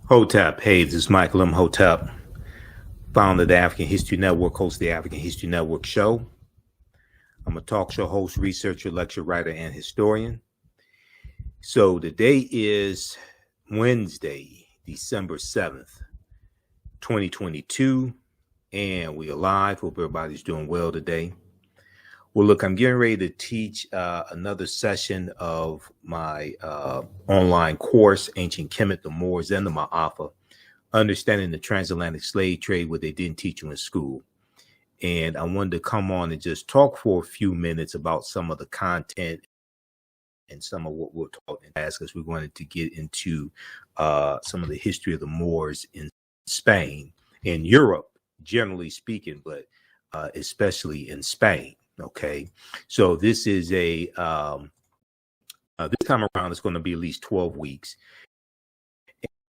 Hotep. Hey, this is Michael Imhotep, founder of the African History Network, host of the African History Network show. I'm a talk show host, researcher, lecturer, writer, and historian. So today is Wednesday, December 7th, 2022, and we are live. Hope everybody's doing well today. Well, look, I'm getting ready to teach another session of my online course, Ancient Kemet, the Moors, and the Ma'afa, Understanding the Transatlantic Slave Trade, what they didn't teach you in school. And I wanted to come on and just talk for a few minutes about some of the content and some of what we'll talk and ask us. We wanted to get into some of the history of the Moors in Spain, in Europe, generally speaking, but especially in Spain. Okay, so this is a this time around it's going to be at least 12 weeks,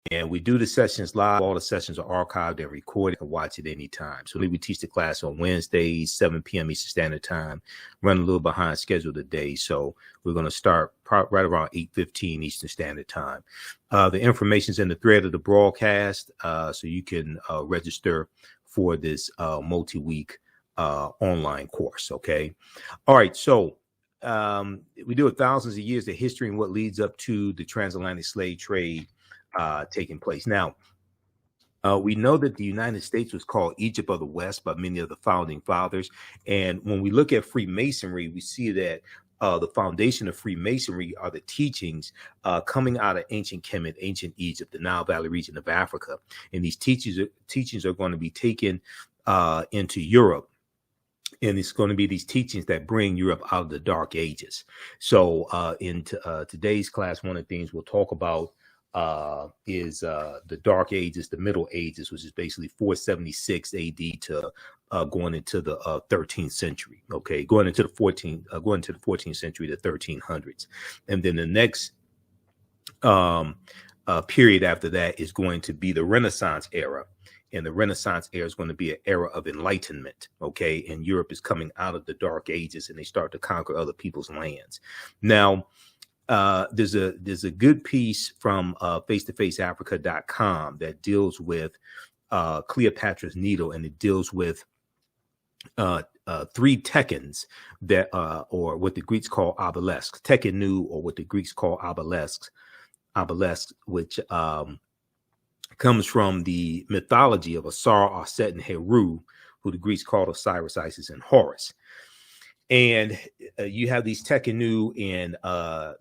and we do the sessions live. All the sessions are archived and recorded. You can watch it anytime. So we teach the class on Wednesdays, 7 p.m. Eastern Standard Time. Run a little behind schedule today, so we're going to start right around 8:15 Eastern Standard Time. The information's in the thread of the broadcast, so you can register for this multi-week online course. Okay. All right. So we do it thousands of years of history and what leads up to the transatlantic slave trade taking place. Now, we know that the United States was called Egypt of the West by many of the founding fathers. And when we look at Freemasonry, we see that the foundation of Freemasonry are the teachings coming out of ancient Kemet, ancient Egypt, the Nile Valley region of Africa. And these teachings are going to be taken into Europe. And it's going to be these teachings that bring Europe out of the Dark Ages. So in today's class, one of the things we'll talk about is the Dark Ages, the Middle Ages, which is basically 476 AD to going into the 13th century. Okay, going into the 14th century, the 1300s, and then the next period after that is going to be the Renaissance era. And the Renaissance era is going to be an era of enlightenment, okay? And Europe is coming out of the Dark Ages, and they start to conquer other people's lands. Now, there's a good piece from face-to-faceafrica.com that deals with Cleopatra's Needle, and it deals with three tekens that, or what the Greeks call obelisks, tekenu, or what the Greeks call obelisks, which comes from the mythology of Asar, Aset, and Heru, who the Greeks called Osiris, Isis, and Horus. And you have these tekenu in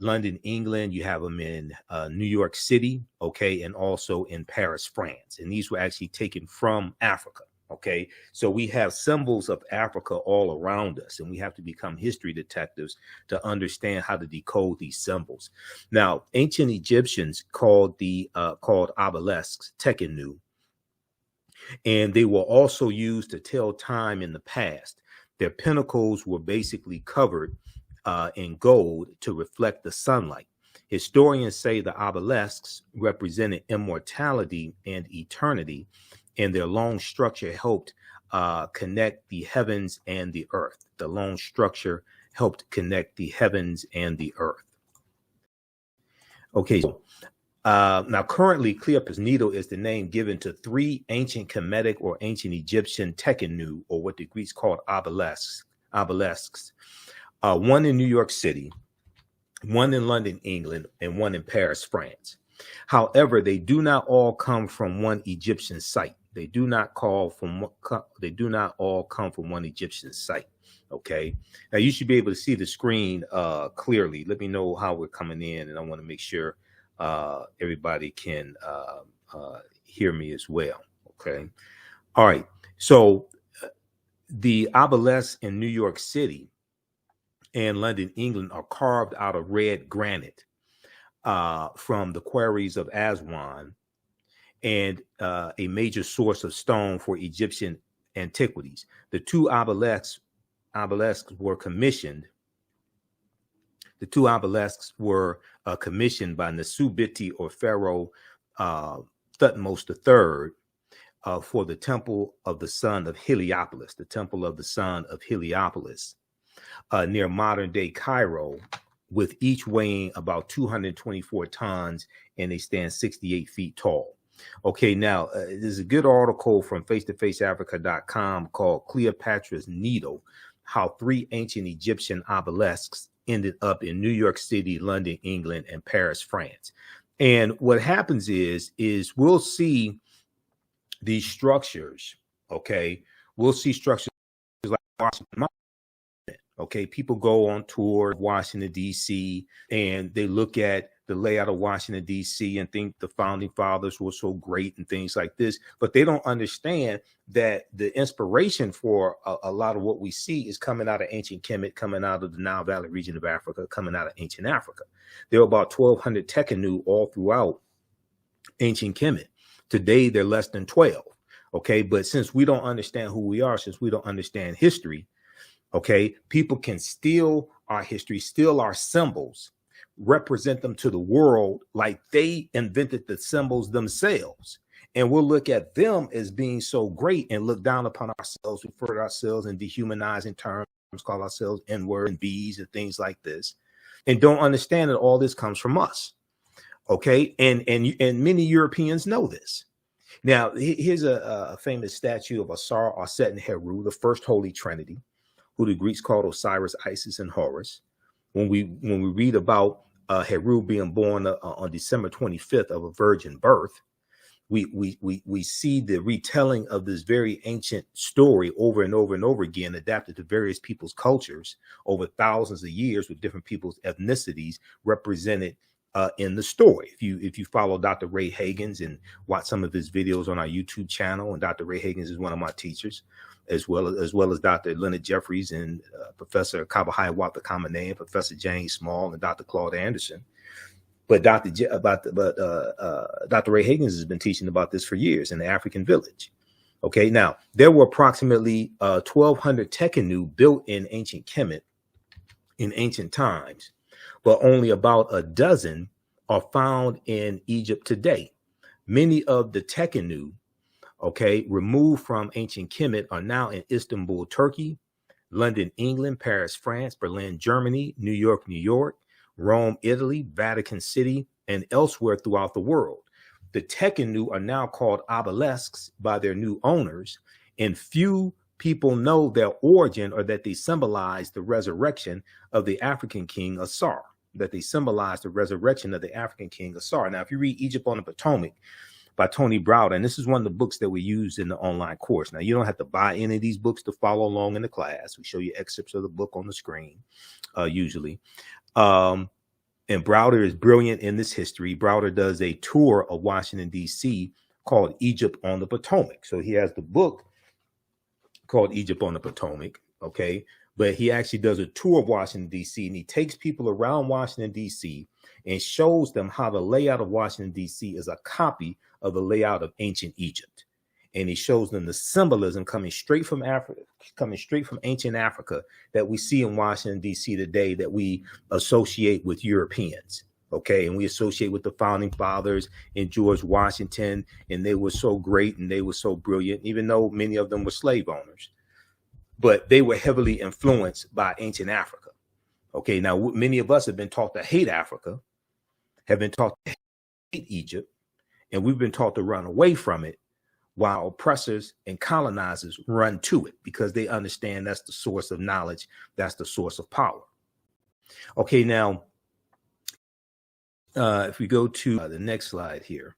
London, England. You have them in New York City, okay, and also in Paris, France. And these were actually taken from Africa, okay? So we have symbols of Africa all around us, and we have to become history detectives to understand how to decode these symbols. Now, ancient Egyptians called obelisks tekenu, and they were also used to tell time in the past. Their pinnacles were basically covered in gold to reflect the sunlight. Historians say the obelisks represented immortality and eternity, and their long structure helped connect the heavens and the earth. The long structure helped connect the heavens and the earth. Okay, so now currently Cleopatra's Needle is the name given to three ancient Kemetic or ancient Egyptian tekenu, or what the Greeks called obelisks. One in New York City, one in London, England, and one in Paris, France. However, they do not all come from one Egyptian site. They do not all come from one Egyptian site. Okay. Now you should be able to see the screen clearly. Let me know how we're coming in, and I want to make sure everybody can hear me as well. Okay. All right. So the obelisks in New York City and London, England are carved out of red granite from the quarries of Aswan, and a major source of stone for Egyptian antiquities. The two obelisks were commissioned. The two obelisks were commissioned by Nasubiti, or Pharaoh Thutmose III, for the Temple of the Sun of Heliopolis, near modern day Cairo, with each weighing about 224 tons, and they stand 68 feet tall. Okay, now there's a good article from face-to-faceafrica.com called Cleopatra's Needle, how 3 ancient Egyptian obelisks ended up in New York City, London, England, and Paris, France. And what happens is we'll see these structures, okay? We'll see structures like Washington Monument. Okay, people go on tour of Washington, D.C., and they look at the layout of Washington, D.C., and think the founding fathers were so great and things like this. But they don't understand that the inspiration for a lot of what we see is coming out of ancient Kemet, coming out of the Nile Valley region of Africa, coming out of ancient Africa. There were about 1,200 Tekenu all throughout ancient Kemet. Today, they're less than 12. Okay, but since we don't understand who we are, since we don't understand history, okay, people can steal our history, steal our symbols, represent them to the world like they invented the symbols themselves. And we'll look at them as being so great and look down upon ourselves, refer to ourselves in dehumanizing terms, call ourselves N-word and B's and things like this, and don't understand that all this comes from us. Okay, and many Europeans know this. Now, here's a famous statue of Asar, Aset, and Heru, the first Holy Trinity, who the Greeks called Osiris, Isis, and Horus. When we read about Heru being born on December 25th of a virgin birth, we see the retelling of this very ancient story over and over and over again, adapted to various people's cultures over thousands of years with different people's ethnicities represented in the story. If you follow Dr. Ray Hagins and watch some of his videos on our YouTube channel, and Dr. Ray Hagins is one of my teachers, as well as Dr. Leonard Jeffries and Professor Kabahai Wata Kamane, Professor James Small, and Dr. Claude Anderson. But Dr. Ray Hagins has been teaching about this for years in the African village. Okay, now there were approximately 1,200 Tekenu built in ancient Kemet in ancient times, but only about a dozen are found in Egypt today. Many of the Tekenu, okay, removed from ancient Kemet, are now in Istanbul, Turkey, London, England, Paris, France, Berlin, Germany, New York, New York, Rome, Italy, Vatican City, and elsewhere throughout the world. The Tekenu are now called obelisks by their new owners, and few people know their origin or that they symbolize the resurrection of the African king Asar, that they symbolize the resurrection of the African king Asar. Now, if you read Egypt on the Potomac by Tony Browder, and this is one of the books that we use in the online course. Now, you don't have to buy any of these books to follow along in the class. We show you excerpts of the book on the screen, usually. And Browder is brilliant in this history. Browder does a tour of Washington, D.C. called Egypt on the Potomac. So he has the book called Egypt on the Potomac, okay? But he actually does a tour of Washington, D.C., and he takes people around Washington, D.C., and shows them how the layout of Washington, D.C. is a copy of the layout of ancient Egypt. And he shows them the symbolism coming straight from Africa, coming straight from ancient Africa that we see in Washington, D.C. today, that we associate with Europeans. Okay, and we associate with the founding fathers and George Washington, and they were so great and they were so brilliant, even though many of them were slave owners. But they were heavily influenced by ancient Africa. Okay, now many of us have been taught to hate Africa, have been taught to hate Egypt, and we've been taught to run away from it, while oppressors and colonizers run to it because they understand that's the source of knowledge, that's the source of power. Okay, now, if we go to the next slide here,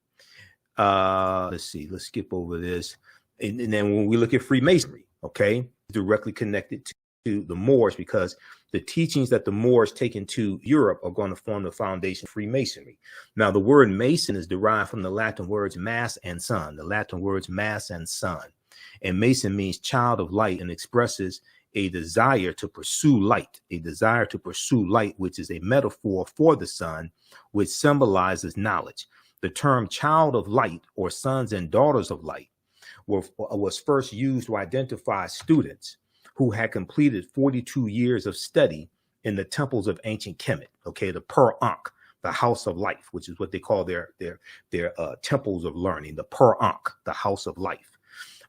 let's see, let's skip over this. And then when we look at Freemasonry, okay, directly connected to the Moors, because the teachings that the Moors take into Europe are going to form the foundation of Freemasonry. Now, the word Mason is derived from the Latin words mass and sun, the Latin words mass and sun. And Mason means child of light and expresses a desire to pursue light, which is a metaphor for the sun, which symbolizes knowledge. The term child of light or sons and daughters of light was first used to identify students who had completed 42 years of study in the temples of ancient Kemet, okay, the Per Ankh, the house of life, which is what they call their temples of learning, the Per Ankh, the house of life.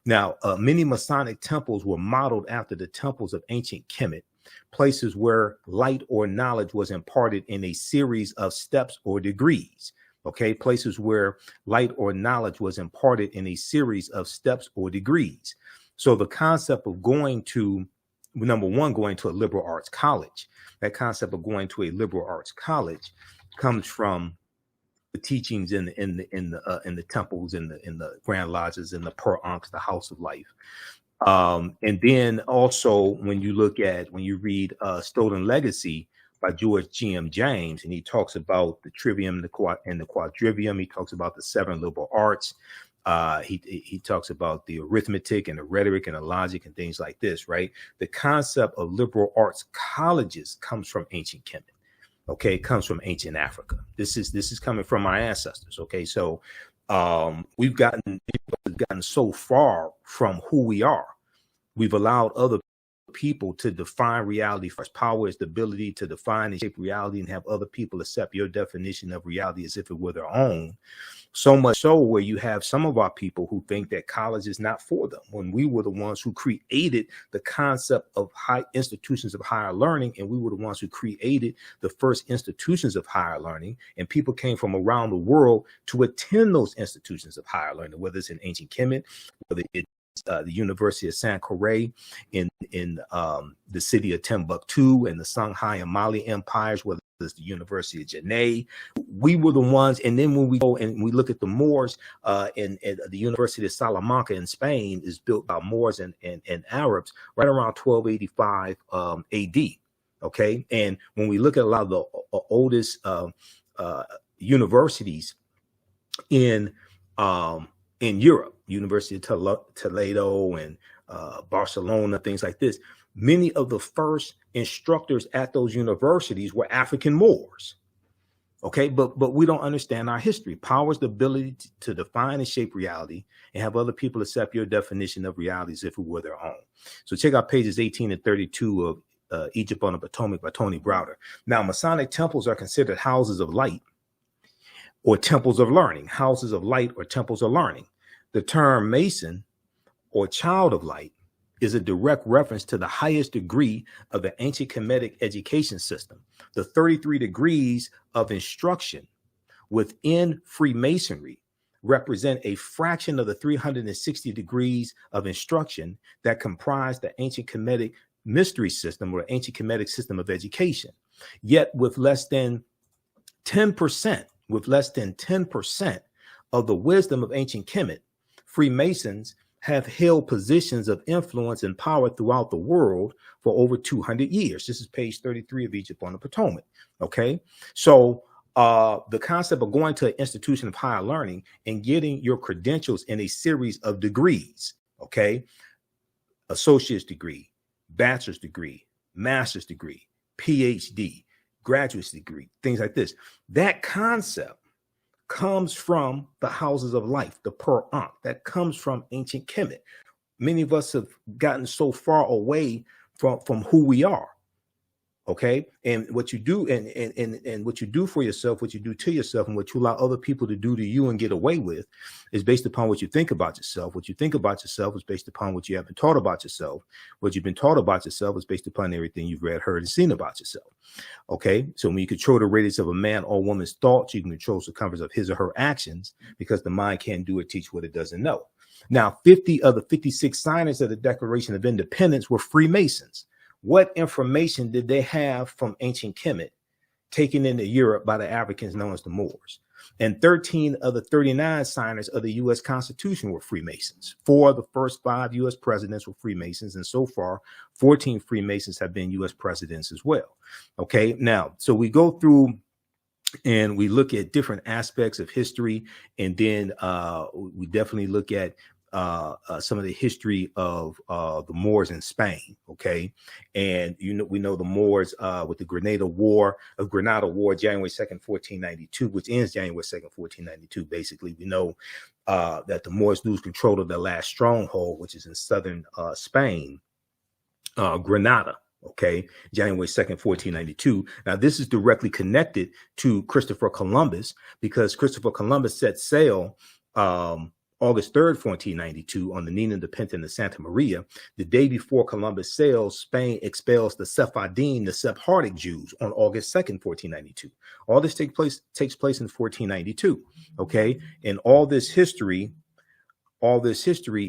Now, many Masonic temples were modeled after the temples of ancient Kemet, places where light or knowledge was imparted in a series of steps or degrees. Okay, places where light or knowledge was imparted in a series of steps or degrees. So the concept of going to, number one, going to a liberal arts college, that concept of going to a liberal arts college comes from the teachings in the temples, in the Grand Lodges, in the Per Ankh, the House of Life. And then also when you read Stolen Legacy by George G.M. James, and he talks about the trivium and the quadrivium, he talks about the 7 liberal arts. He talks about the arithmetic and the rhetoric and the logic and things like this, right? The concept of liberal arts colleges comes from ancient Kemet. Okay, it comes from ancient Africa. This is coming from our ancestors. Okay, so we've gotten so far from who we are. We've allowed other people to define reality first. Power is the ability to define and shape reality and have other people accept your definition of reality as if it were their own. So much so where you have some of our people who think that college is not for them, when we were the ones who created the concept of high institutions of higher learning, and we were the ones who created the first institutions of higher learning, and people came from around the world to attend those institutions of higher learning, whether it's in ancient Kemet, whether it's the University of Sankore in the city of Timbuktu and the Songhai and Mali empires, whether it's the University of Janneh. We were the ones. And then when we go and we look at the Moors in the University of Salamanca in Spain is built by Moors and Arabs right around 1285 AD. Okay. And when we look at a lot of the oldest universities in Europe, University of Toledo and Barcelona, things like this, many of the first instructors at those universities were African Moors. Okay, but we don't understand our history. Power is the ability to define and shape reality and have other people accept your definition of reality as if it were their own. So check out pages 18 and 32 of Egypt on the Potomac by Tony Browder. Now, Masonic temples are considered houses of light or temples of learning, houses of light or temples of learning. The term Mason or child of light is a direct reference to the highest degree of the ancient Kemetic education system. The 33 degrees of instruction within Freemasonry represent a fraction of the 360 degrees of instruction that comprise the ancient Kemetic mystery system or ancient Kemetic system of education. Yet with less than 10%, of the wisdom of ancient Kemet, Freemasons have held positions of influence and power throughout the world for over 200 years. This is page 33 of Egypt on the Potomac. Okay, so the concept of going to an institution of higher learning and getting your credentials in a series of degrees, okay, associate's degree, bachelor's degree, master's degree, PhD, graduate's degree, things like this. That concept comes from the houses of life, the Per Ankh. That comes from ancient Kemet. Many of us have gotten so far away from who we are. Okay, and what you do and what you do for yourself, what you do to yourself, and what you allow other people to do to you and get away with is based upon what you think about yourself. What you think about yourself is based upon what you have been taught about yourself. What you've been taught about yourself is based upon everything you've read, heard, and seen about yourself. Okay, so when you control the radius of a man or woman's thoughts, you can control the circumference of his or her actions, because the mind can't do or teach what it doesn't know. Now, 50 of the 56 signers of the Declaration of Independence were Freemasons. What information did they have from ancient Kemet taken into Europe by the Africans known as the Moors? And 13 of the 39 signers of the U.S. Constitution were Freemasons. 4 of the first 5 U.S. presidents were Freemasons, and so far 14 Freemasons have been U.S. presidents as well. Okay, now, so we go through and we look at different aspects of history, and then we definitely look at some of the history of the Moors in Spain. Okay, and we know the Moors with the Granada War, January 2nd, 1492, which ends January 2nd, 1492. Basically, we know that the Moors lose control of their last stronghold, which is in southern Spain, Granada. Okay, January 2nd, 1492. Now, this is directly connected to Christopher Columbus, because Christopher Columbus set sail August 3rd, 1492, on the Nina de Pinta and the Santa Maria, the day before Columbus sails, Spain expels the Sephardim, the Sephardic Jews, on August 2nd, 1492. All this takes place in 1492. Okay, and all this history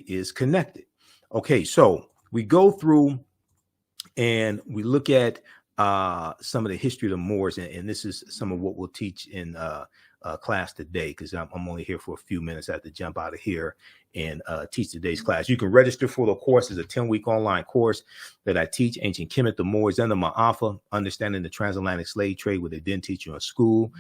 is connected. Okay, so we go through and we look at some of the history of the Moors, and this is some of what we'll teach in class today, because I'm only here for a few minutes. I have to jump out of here and teach today's class. You can register for the course. It's a 10-week online course that I teach: Ancient Kemet, the Moors, and the Ma'afa, Understanding the Transatlantic Slave Trade, what they didn't teach you in school.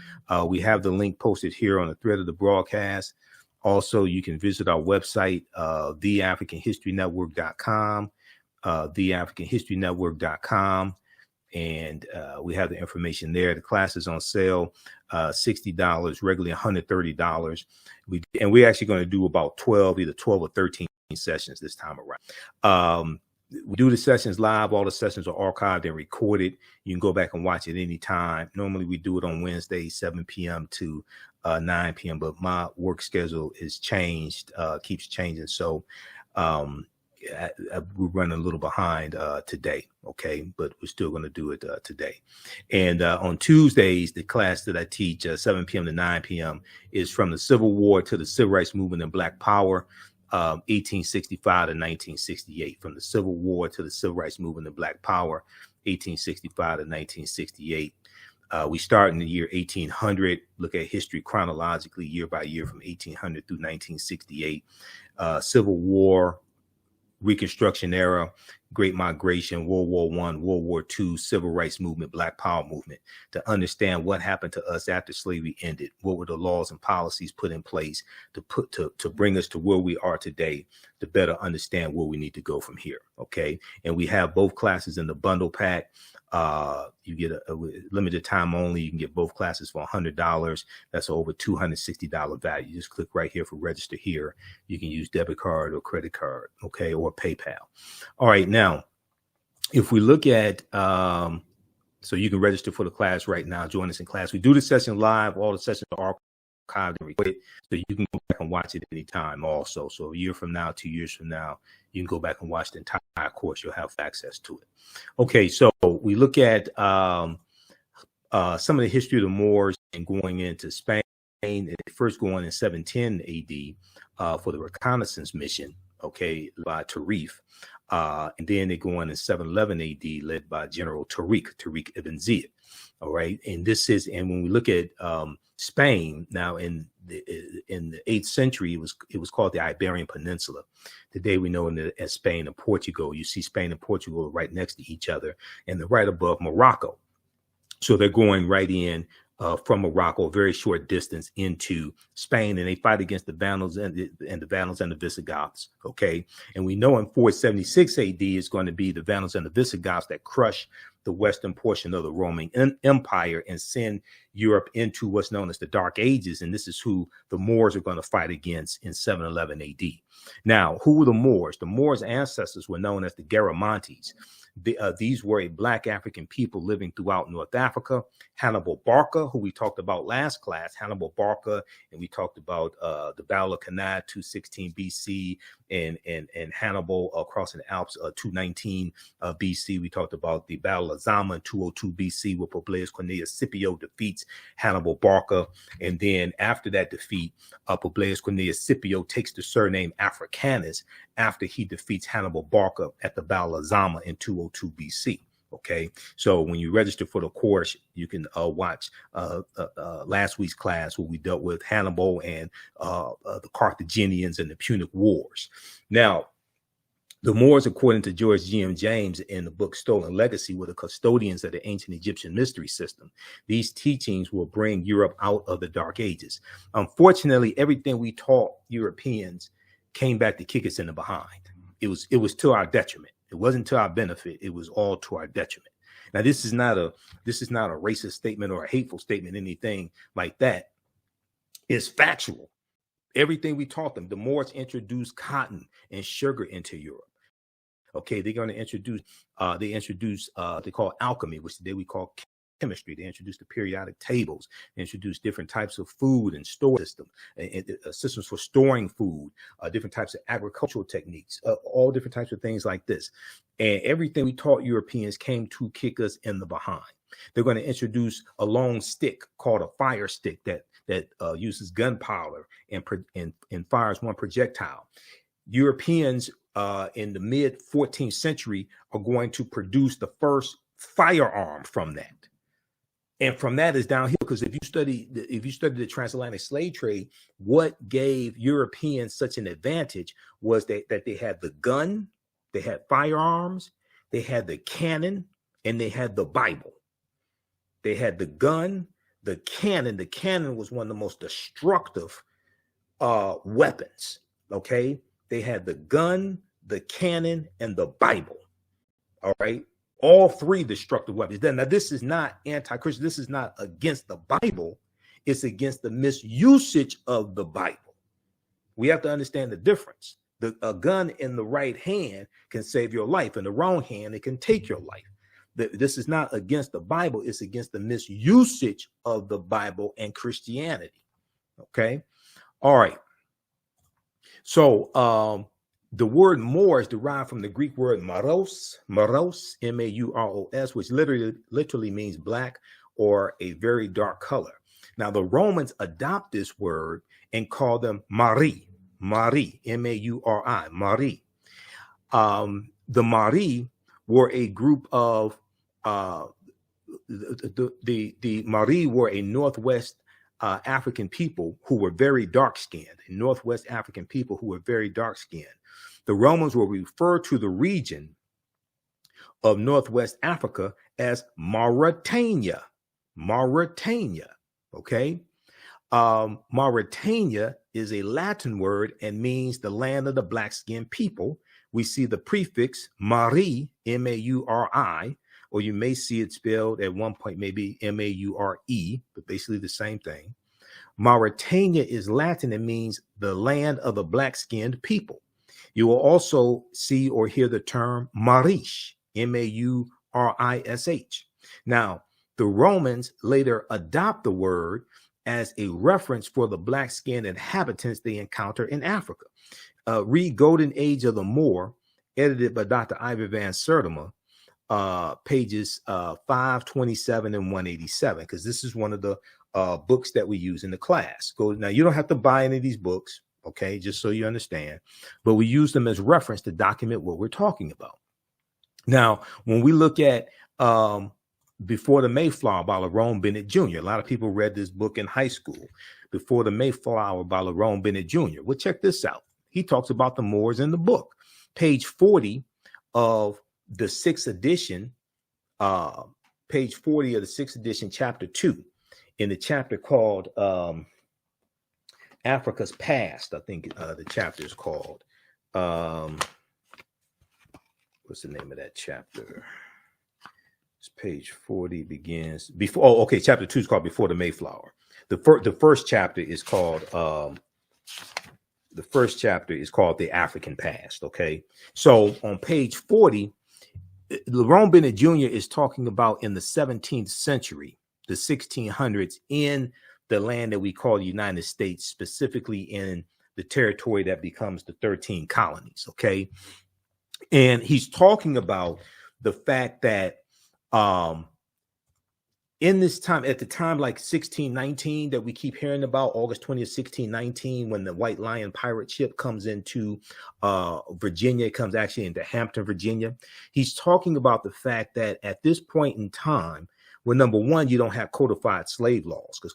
We have the link posted here on the thread of the broadcast. Also, you can visit our website, theafricanhistorynetwork.com, theafricanhistorynetwork.com. And we have the information there. The class is on sale, $60, regularly $130. We're actually going to do about either 12 or 13 sessions this time around. We do the sessions live. All the sessions are archived and recorded. You can go back and watch it anytime. Normally we do it on Wednesday, 7 p.m. to 9 p.m. But my work schedule is changed, keeps changing. So we're running a little behind today, okay, but we're still going to do it today. And on Tuesdays, the class that I teach, 7 p.m. to 9 p.m., is from the Civil War to the Civil Rights Movement and Black Power, 1865 to 1968. From the Civil War to the Civil Rights Movement and Black Power, 1865 to 1968. We start in the year 1800, look at history chronologically, year by year, from 1800 through 1968. Civil War, Reconstruction era, Great Migration, World War I, World War II, Civil Rights Movement, Black Power movement, to understand what happened to us after slavery ended. What were the laws and policies put in place to bring us to where we are today, to better understand where we need to go from here. Okay, and we have both classes in the bundle pack. You get a limited time only. You can get both classes for $100. That's over $260 value. Just click right here for register here. You can use debit card or credit card, okay, or PayPal. All right, now, if we look at, so you can register for the class right now. Join us in class. We do the session live. All the sessions are archived and recorded, so you can go back and watch it anytime also. So a year from now, 2 years from now, you can go back and watch the entire course. You'll have access to it. Okay, so we look at some of the history of the Moors and going into Spain. They first go on in 710 AD for the reconnaissance mission, okay, by Tarif. And then they go on in 711 AD, led by General Tariq ibn Ziyad. All right, and when we look at Spain now, in the 8th century, it was called the Iberian Peninsula. Today we know it as Spain and Portugal. You see Spain and Portugal right next to each other, and they're right above Morocco. So they're going right in from Morocco, a very short distance into Spain, and they fight against the Vandals and the Visigoths. Okay, and we know in 476 AD is going to be the Vandals and the Visigoths that crush the western portion of the Roman Empire and send Europe into what's known as the Dark Ages, and this is who the Moors are going to fight against in 711 AD. Now, who were the Moors? The Moors' ancestors were known as the Garamantes. These were a Black African people living throughout North Africa. Hannibal Barca, who we talked about last class, Hannibal Barca, and we talked about the Battle of Kemet, 216 BC, and Hannibal crossing the Alps, 219 BC. We talked about the Battle of Zama in 202 BC, where Publius Cornelius Scipio defeats Hannibal Barca. And then after that defeat, Publius Cornelius Scipio takes the surname Africanus after he defeats Hannibal Barca at the Battle of Zama in 202 BC. Okay, so when you register for the course, you can watch last week's class where we dealt with Hannibal and the Carthaginians and the Punic Wars. Now, the Moors, according to George G.M. James in the book Stolen Legacy, were the custodians of the ancient Egyptian mystery system. These teachings will bring Europe out of the Dark Ages. Unfortunately, everything we taught Europeans came back to kick us in the behind. It was to our detriment. It wasn't to our benefit. It was all to our detriment. Now, this is not a racist statement or a hateful statement, anything like that. It's factual. Everything we taught them. The Moors introduced cotton and sugar into Europe. Okay, they're going to introduce. They call alchemy, which today we call chemistry. They introduced the periodic tables, they introduced different types of food and store system, and systems for storing food, different types of agricultural techniques, all different types of things like this. And everything we taught Europeans came to kick us in the behind. They're going to introduce a long stick called a fire stick that uses gunpowder and fires one projectile. Europeans in the mid 14th century are going to produce the first firearm from that. And from that is downhill, because if you study the transatlantic slave trade, what gave Europeans such an advantage was that they had the gun, they had firearms, they had the cannon, and they had the Bible. They had the gun, the cannon. The cannon was one of the most destructive weapons. Okay, they had the gun, the cannon, and the Bible. All right, all three destructive weapons. Now, this is not anti-Christian. This is not against the Bible. It's against the misusage of the Bible. We have to understand the difference. A gun in the right hand can save your life. In the wrong hand, it can take your life. This is not against the Bible. It's against the misusage of the Bible and Christianity. Okay. All right. So the word Moor is derived from the Greek word maros, M-A-U-R-O-S, which literally means black or a very dark color. Now, the Romans adopt this word and call them Mari, M-A-U-R-I, Mari. The Mari were a group of the Mari were a Northwest African people who were very dark-skinned, Northwest African people who were very dark-skinned. The Romans will refer to the region of Northwest Africa as Mauritania. Okay? Mauritania is a Latin word and means the land of the black-skinned people. We see the prefix Mari, M-A-U-R-I, or you may see it spelled at one point maybe M-A-U-R-E, but basically the same thing. Mauritania is Latin and means the land of the black-skinned people. You will also see or hear the term Marish, M-A-U-R-I-S-H. Now, the Romans later adopt the word as a reference for the black-skinned inhabitants they encounter in Africa. Read Golden Age of the Moor, edited by Dr. Ivor Van Sertima, pages 527 and 187, because this is one of the books that we use in the class. Now, you don't have to buy any of these books, okay, just so you understand, but we use them as reference to document what we're talking about. Now, when we look at Before the Mayflower by Lerone Bennett Jr., a lot of people read this book in high school, Before the Mayflower by Lerone Bennett Jr. Well, check this out. He talks about the Moors in the book. Page 40 of the 6th edition, page 40 of the 6th edition, chapter 2, in the chapter called Africa's Past, I think the chapter is called. What's the name of that chapter? It's page 40 begins before. Oh, okay. Chapter 2 is called Before the Mayflower. The first chapter is called The African Past. Okay. So on page 40, Lerone Bennett Jr. is talking about in the 17th century, the 1600s, in the land that we call the United States, specifically in the territory that becomes the 13 colonies. Okay. And he's talking about the fact that in this time, at the time, like 1619, that we keep hearing about, August 20th, 1619, when the White Lion pirate ship comes into Virginia, it comes actually into Hampton, Virginia. He's talking about the fact that at this point in time, well, number one, you don't have codified slave laws, because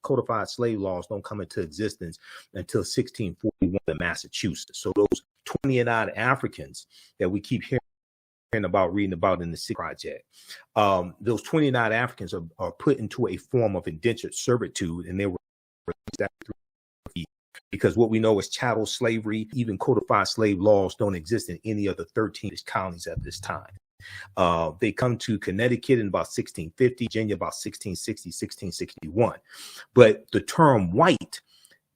codified slave laws don't come into existence until 1641 in Massachusetts. So those 20 and odd Africans that we keep hearing about, reading about in the Sea Project, those 29 Africans are put into a form of indentured servitude, and they were because what we know is chattel slavery, even codified slave laws don't exist in any of the 13 colonies at this time. They come to Connecticut in about 1650, Virginia about 1660, 1661. But the term white,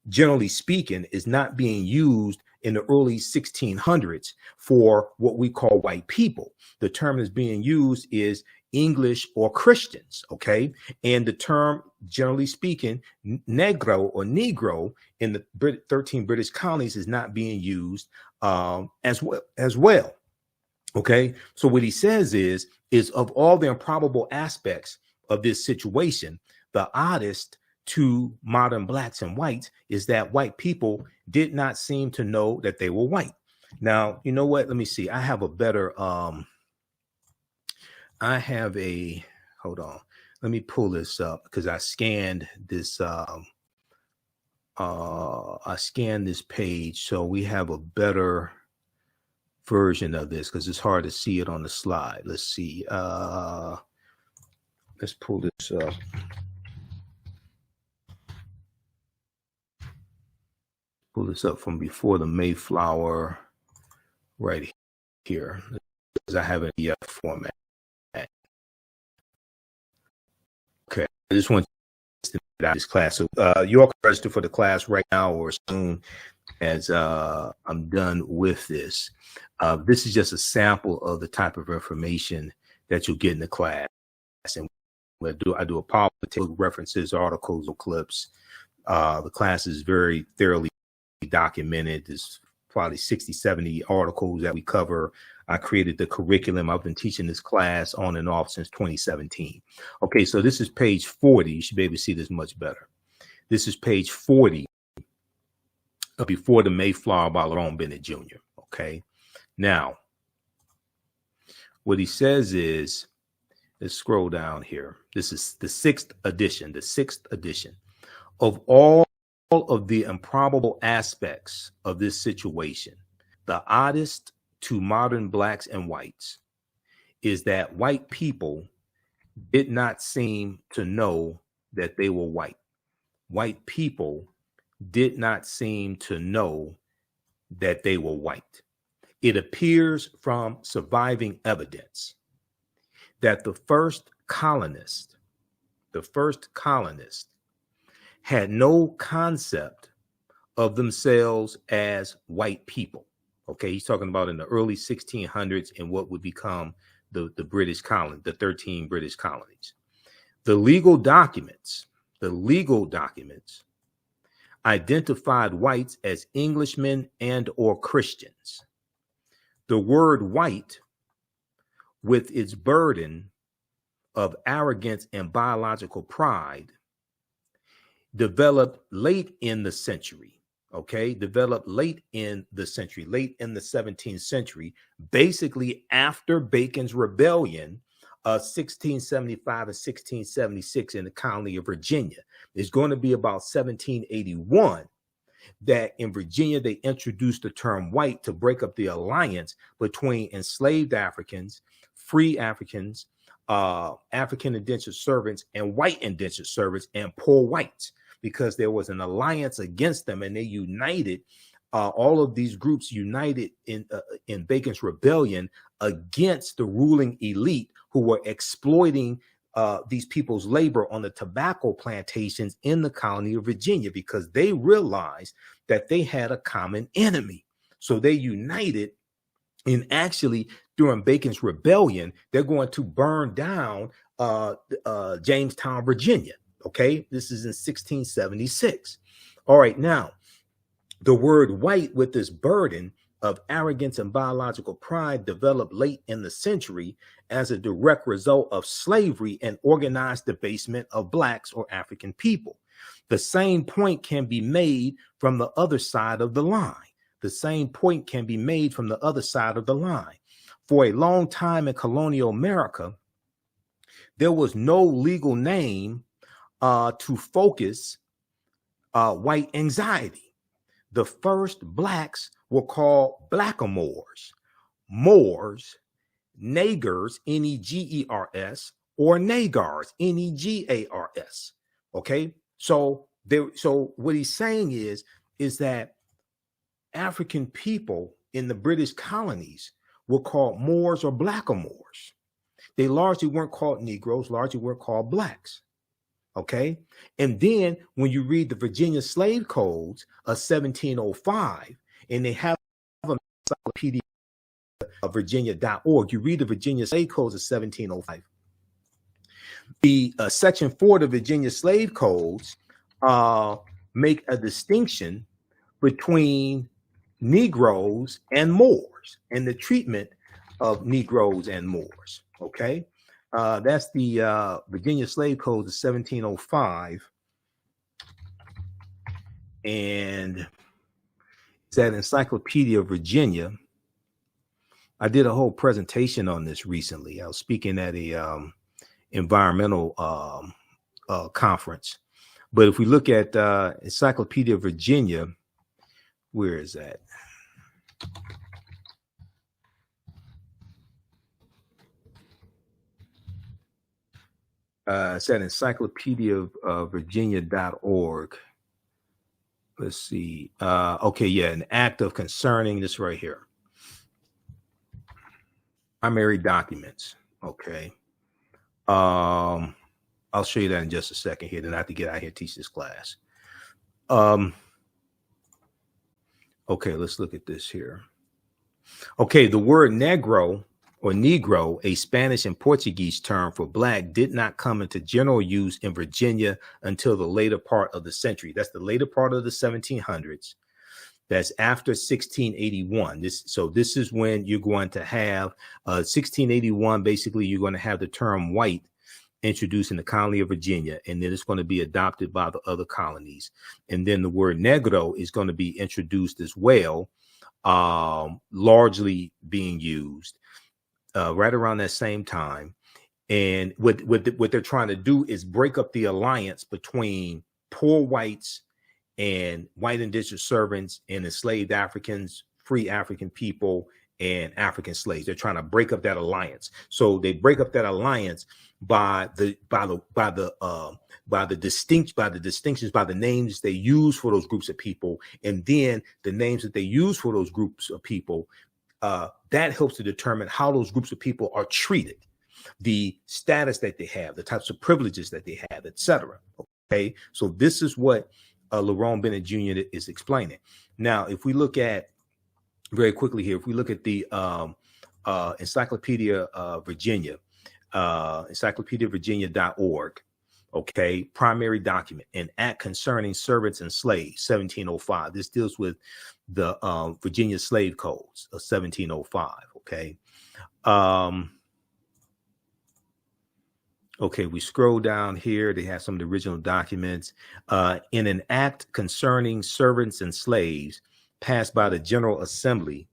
generally speaking, is not being used in the early 1600s for what we call white people. The term that's being used is English or Christians, okay? And the term, generally speaking, Negro or Negro in the 13 British colonies is not being used as well. Okay, so what he says is of all the improbable aspects of this situation, the oddest to modern blacks and whites is that white people did not seem to know that they were white. Now, you know what? Let me see. I have a better, hold on. Let me pull this up because I scanned this, page. So we have a better version of this because it's hard to see it on the slide. Let's see. Let's pull this up. Pull this up from before the Mayflower right here because I have an EF format. Okay, I just want to get out this class. So you all can register for the class right now or soon as I'm done with this. This is just a sample of the type of information that you'll get in the class. And I do a PowerPoint, references, articles, or clips. The class is very thoroughly documented. There's probably 60, 70 articles that we cover. I created the curriculum. I've been teaching this class on and off since 2017. Okay, so this is page 40. You should be able to see this much better. This is page 40 before the Mayflower by Lerone Bennett Jr. Okay, now what he says is, let's scroll down here. This is the sixth edition of all of the improbable aspects of this situation. The oddest to modern blacks and whites is that white people did not seem to know that they were white. White people did not seem to know that they were white. It appears from surviving evidence that the first colonist had no concept of themselves as white people. Okay, he's talking about in the early 1600s in what would become the British colony, the 13 British colonies. The legal documents identified whites as Englishmen and or Christians. The word white, with its burden of arrogance and biological pride, developed late in the century, late in the 17th century, basically after Bacon's rebellion of 1675 and 1676 in the colony of Virginia. It's going to be about 1781 that in Virginia, they introduced the term white to break up the alliance between enslaved Africans, free Africans, African indentured servants, and white indentured servants, and poor whites, because there was an alliance against them, and they united. All of these groups united in Bacon's rebellion against the ruling elite who were exploiting these people's labor on the tobacco plantations in the colony of Virginia, because they realized that they had a common enemy. So they united, and actually during Bacon's rebellion, they're going to burn down Jamestown, Virginia. Okay, this is in 1676. All right, now the word white, with this burden of arrogance and biological pride, developed late in the century as a direct result of slavery and organized debasement of blacks or African people. The same point can be made from the other side of the line. For a long time in colonial America, there was no legal name to focus white anxiety. The first blacks were called blackamoors, Moors, Negers, Negers, or Nagars, Negars. Okay, so what he's saying is that African people in the British colonies were called Moors or blackamoors. They largely weren't called Negroes, largely were called blacks. Okay, and then when you read the Virginia slave codes of 1705, and they have a encyclopedia of Virginia.org, you read the Virginia slave codes of 1705. The Section 4 of the Virginia Slave Codes make a distinction between Negroes and Moors and the treatment of Negroes and Moors. Okay, that's the Virginia Slave Code of 1705, and it's that Encyclopedia of Virginia. I did a whole presentation on this recently. I was speaking at a environmental conference. But if we look at Encyclopedia of Virginia, where is that? It's at encyclopedia of Virginia.org. Let's see. Okay, yeah, an act of concerning this right here. Primary documents. Okay. I'll show you that in just a second here. Then I have to get out here and teach this class. Okay, let's look at this here. Okay, the word negro or Negro, a Spanish and Portuguese term for black, did not come into general use in Virginia until the later part of the century. That's the later part of the 1700s. That's after 1681. This is when you're going to have 1681. Basically, you're going to have the term white introduced in the colony of Virginia, and then it's going to be adopted by the other colonies. And then the word negro is going to be introduced as well, largely being used right around that same time. And what they're trying to do is break up the alliance between poor whites and white indentured servants and enslaved Africans, free African people, and African slaves. They're trying to break up that alliance. So they break up that alliance by the distinctions, by the names they use for those groups of people, and then the names that they use for those groups of people. That helps to determine how those groups of people are treated, the status that they have, the types of privileges that they have, etc. Okay, so this is what Lerone Bennett Jr. is explaining. Now, if we look at very quickly here, if we look at the Encyclopedia of Virginia, encyclopediavirginia.org, okay, primary document, an act concerning servants and slaves, 1705. This deals with the Virginia slave codes of 1705, okay. Okay, we scroll down here. They have some of the original documents. In an act concerning servants and slaves passed by the General Assembly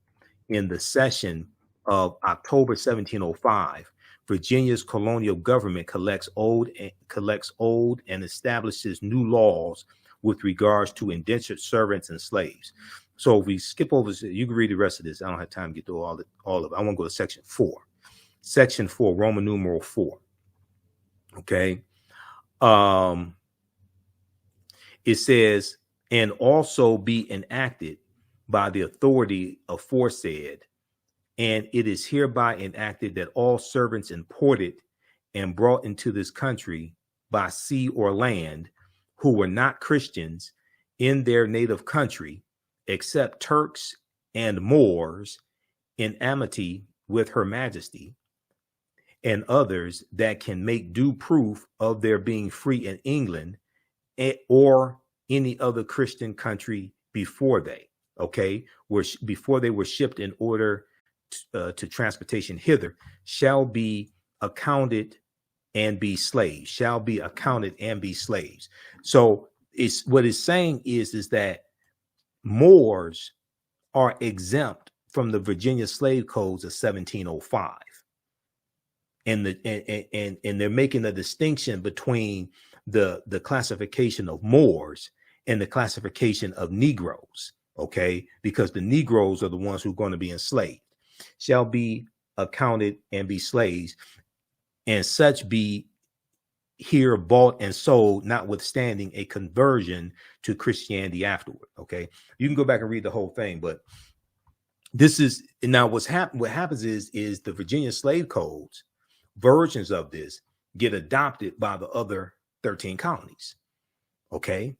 in the session of October 1705, Virginia's colonial government collects old and establishes new laws with regards to indentured servants and slaves. So if we skip over, you can read the rest of this. I don't have time to get through all of it. I want to go to section 4. Section 4, Roman numeral 4. Okay. It says, and also be enacted by the authority aforesaid, and it is hereby enacted that all servants imported and brought into this country by sea or land who were not Christians in their native country, except Turks and Moors in amity with Her Majesty, and others that can make due proof of their being free in England or any other Christian country before they, before they were shipped in order to transportation hither, shall be accounted and be slaves, shall be accounted and be slaves. So it's what it's saying is that Moors are exempt from the Virginia slave codes of 1705. And they're making a distinction between the classification of Moors and the classification of Negroes, okay? Because the Negroes are the ones who are going to be enslaved, shall be accounted and be slaves, and such be here bought and sold, notwithstanding a conversion to Christianity afterward, okay? You can go back and read the whole thing, but this is now what happens is the Virginia slave codes, versions of this, get adopted by the other 13 colonies, okay?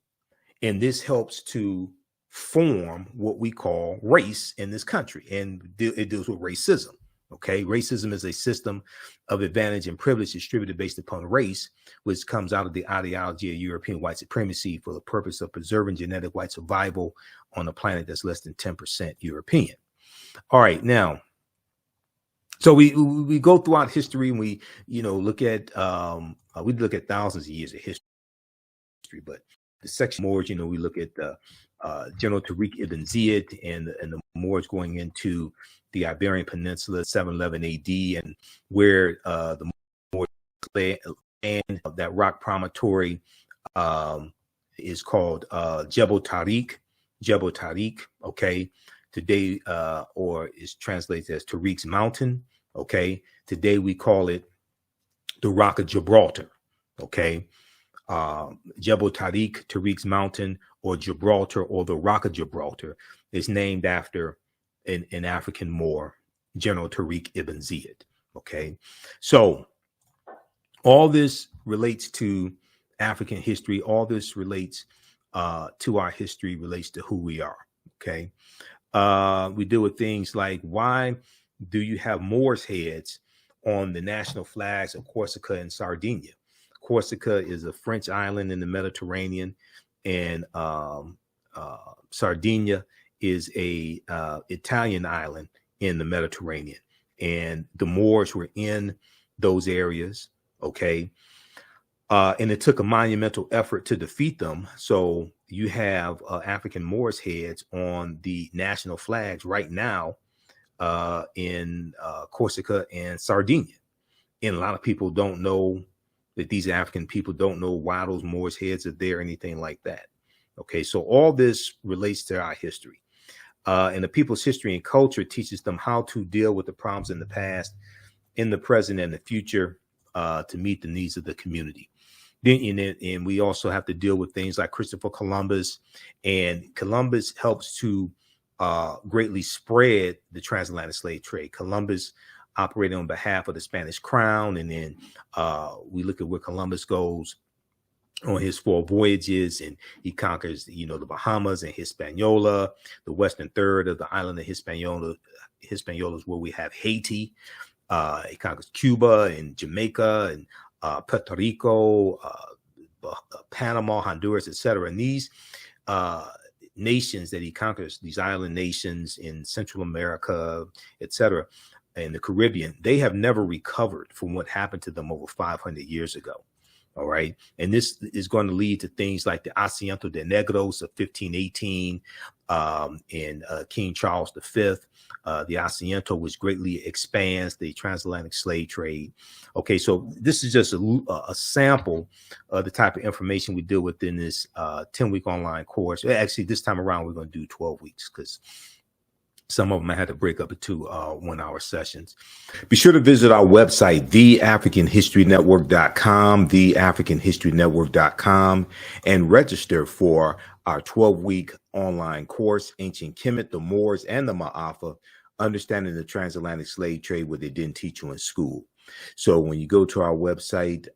And this helps to form what we call race in this country, and it deals with racism, Okay, racism is a system of advantage and privilege distributed based upon race, which comes out of the ideology of European white supremacy for the purpose of preserving genetic white survival on a planet that's less than 10% European. All right, now, so we go throughout history and we look at we look at thousands of years of history, but the section Moors, we look at General Tariq ibn Ziyad and the Moors going into the Iberian Peninsula, 711 AD, and where the Moors and that rock promontory is called Jebel Tariq. Jebel Tariq, okay, today, or is translated as Tariq's Mountain, okay. Today we call it the Rock of Gibraltar, okay. Jebel Tariq, Tariq's Mountain, or Gibraltar, or the Rock of Gibraltar, is named after an African Moor, General Tariq ibn Ziyad. Okay, so all this relates to African history. All this relates to our history, relates to who we are. Okay, we deal with things like, why do you have Moors' heads on the national flags of Corsica and Sardinia? Corsica is a French island in the Mediterranean, and Sardinia is a Italian island in the Mediterranean. And the Moors were in those areas, okay? And it took a monumental effort to defeat them. So you have African Moors heads on the national flags right now in Corsica and Sardinia. And a lot of people don't know that these African people don't know why those Moors heads are there, anything like that. Okay, so all this relates to our history. And the people's history and culture teaches them how to deal with the problems in the past, in the present, and the future to meet the needs of the community. And we also have to deal with things like Christopher Columbus, and Columbus helps to greatly spread the transatlantic slave trade. Columbus operated on behalf of the Spanish crown, and then we look at where Columbus goes on his 4 voyages, and he conquers, the Bahamas and Hispaniola, the western third of the island of Hispaniola. Hispaniola is where we have Haiti. He conquers Cuba and Jamaica and Puerto Rico, Panama, Honduras, etc. And these nations that he conquers, these island nations in Central America, etc., and the Caribbean, they have never recovered from what happened to them over 500 years ago. All right. And this is going to lead to things like the Asiento de Negros of 1518 and King Charles V, the Asiento, which greatly expands the transatlantic slave trade. Okay, so this is just a sample of the type of information we deal with in this 10-week online course. Actually, this time around, we're going to do 12 weeks because some of them I had to break up into 1-hour sessions. Be sure to visit our website, theafricanhistorynetwork.com, theafricanhistorynetwork.com, and register for our 12-week online course, Ancient Kemet, the Moors, and the Ma'afa, Understanding the Transatlantic Slave Trade, what they didn't teach you in school. So when you go to our website,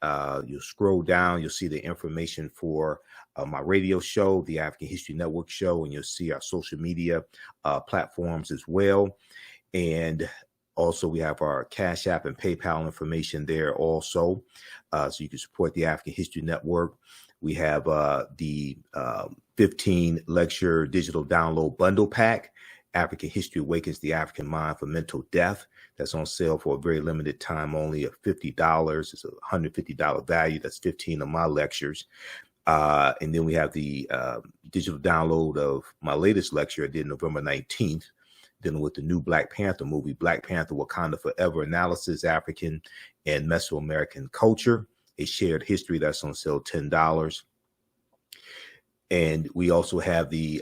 you'll scroll down, you'll see the information for my radio show, the African History Network show, and you'll see our social media platforms as well. And also we have our Cash App and PayPal information there also. So you can support the African History Network. We have the 15 lecture digital download bundle pack, African History Awakens the African Mind for Mental Death. That's on sale for a very limited time, only at $50. It's a $150 value. That's 15 of my lectures. And then we have the digital download of my latest lecture I did November 19th, dealing with the new Black Panther movie, Black Panther Wakanda Forever, Analysis, African and Mesoamerican Culture, a Shared History. That's on sale, $10. And we also have the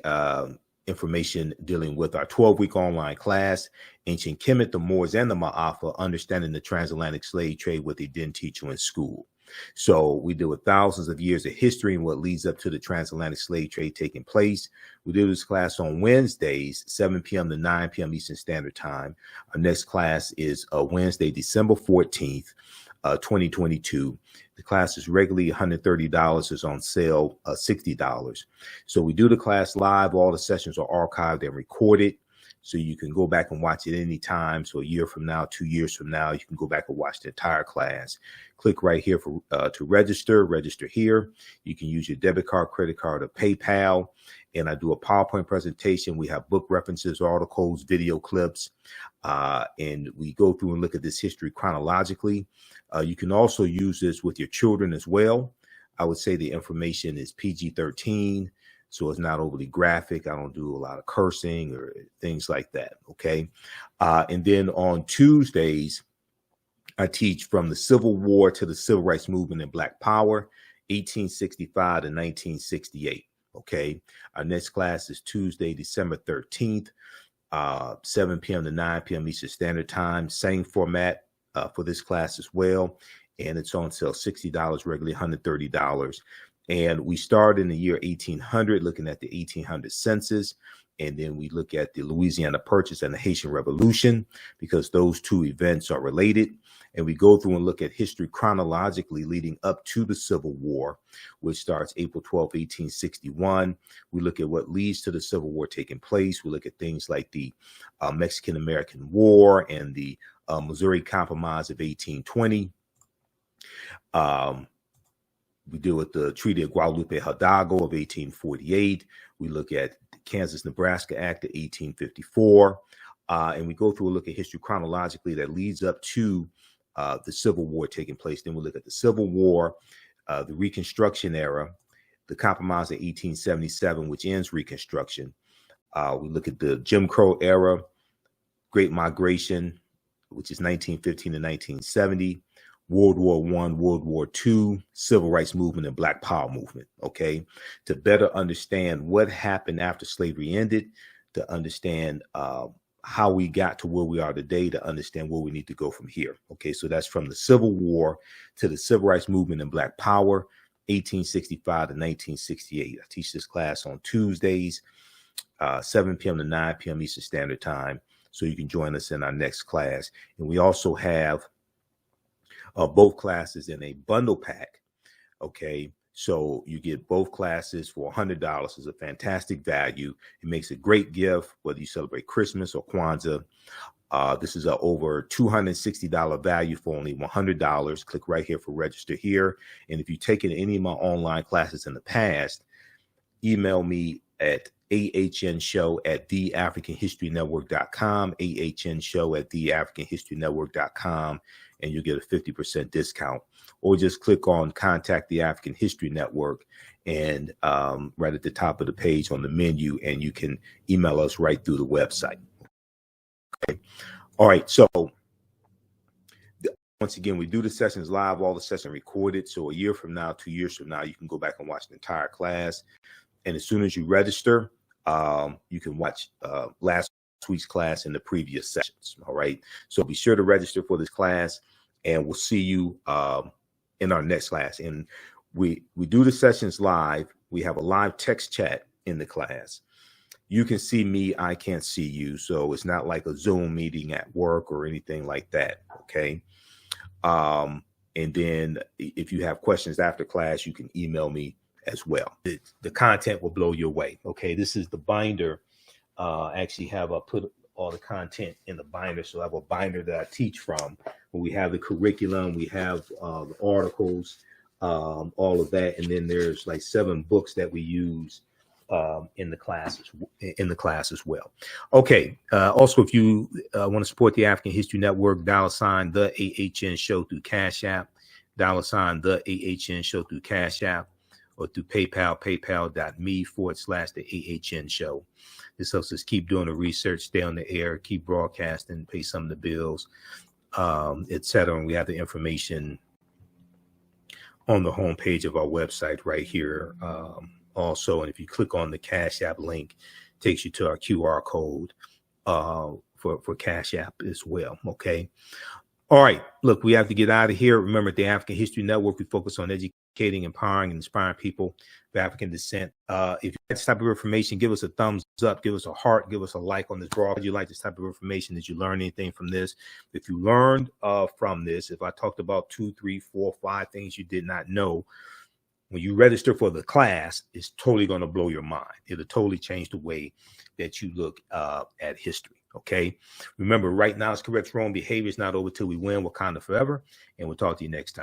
information dealing with our 12-week online class, Ancient Kemet, the Moors, and the Ma'afa, Understanding the Transatlantic Slave Trade, what they didn't teach you in school. So we deal with thousands of years of history and what leads up to the transatlantic slave trade taking place. We do this class on Wednesdays, 7 p.m. to 9 p.m. Eastern Standard Time. Our next class is Wednesday, December 14th, 2022. The class is regularly $130. It's on sale, $60. So we do the class live. All the sessions are archived and recorded. So you can go back and watch it anytime. So a year from now, 2 years from now, you can go back and watch the entire class. Click right here for to register here. You can use your debit card, credit card, or PayPal. And I do a PowerPoint presentation. We have book references, articles, video clips, and we go through and look at this history chronologically. You can also use this with your children as well. I would say the information is PG-13, so it's not overly graphic. I don't do a lot of cursing or things like that, okay? And then on Tuesdays, I teach from the Civil War to the Civil Rights Movement and Black Power, 1865 to 1968, okay? Our next class is Tuesday, December 13th, 7 p.m. to 9 p.m. Eastern Standard Time. Same format for this class as well. And it's on sale $60, regularly $130. And we start in the year 1800, looking at the 1800 census. And then we look at the Louisiana Purchase and the Haitian Revolution, because those two events are related. And we go through and look at history chronologically leading up to the Civil War, which starts April 12, 1861. We look at what leads to the Civil War taking place. We look at things like the Mexican-American War and the Missouri Compromise of 1820. We deal with the Treaty of Guadalupe Hidalgo of 1848. We look at the Kansas-Nebraska Act of 1854. And we go through a look at history chronologically that leads up to the Civil War taking place. Then we look at the Civil War, the Reconstruction era, the Compromise of 1877, which ends Reconstruction. We look at the Jim Crow era, Great Migration, which is 1915 to 1970. World War I, World War II, Civil Rights Movement, and Black Power movement, okay? To better understand what happened after slavery ended, to understand how we got to where we are today, to understand where we need to go from here, okay? So that's from the Civil War to the Civil Rights Movement and Black Power, 1865 to 1968. I teach this class on Tuesdays, 7 p.m. to 9 p.m. Eastern Standard Time, so you can join us in our next class. And we also have both classes in a bundle pack, okay? So you get both classes for $100. It's a fantastic value. It makes a great gift, whether you celebrate Christmas or Kwanzaa. This is a over $260 value for only $100. Click right here for register here. And if you've taken any of my online classes in the past, email me at ahnshow@theafricanhistorynetwork.com, ahnshow@theafricanhistorynetwork.com, and you'll get a 50% discount. Or just click on Contact the African History Network, and right at the top of the page on the menu, and you can email us right through the website. Okay. All right. So once again, we do the sessions live, all the sessions recorded. So a year from now, 2 years from now, you can go back and watch the entire class. And as soon as you register, you can watch last week's class and the previous sessions. All right. So be sure to register for this class, and we'll see you in our next class. And we do the sessions live. We have a live text chat in the class. You can see me, I can't see you. So it's not like a Zoom meeting at work or anything like that. Okay. And then if you have questions after class, you can email me as well. The content will blow your way. Okay. This is the binder. Actually have put all the content in the binder. So I have a binder that I teach from. We have the curriculum, we have the articles, all of that, and then there's like 7 books that we use in the class as well. Okay. Also, if you want to support the African History Network, $ the AHN Show through Cash App, $ the AHN Show through Cash App, or through PayPal, paypal.me/the AHN Show. This helps us keep doing the research, stay on the air, keep broadcasting, pay some of the bills, etc. And we have the information on the homepage of our website right here. Also, and if you click on the Cash App link, it takes you to our QR code for Cash App as well. Okay. All right. Look, we have to get out of here. Remember, at the African History Network, we focus on educating, empowering, and inspiring people of African descent. If you like this type of information, give us a thumbs up, give us a heart, give us a like on this broadcast. If you like this type of information, did you learn anything from this? If you learned from this, if I talked about 2, 3, 4, 5 things you did not know, when you register for the class, it's totally going to blow your mind. It'll totally change the way that you look at history. Okay. Remember, right now it's correct wrong behavior is not over till we win. Wakanda forever. And we'll talk to you next time.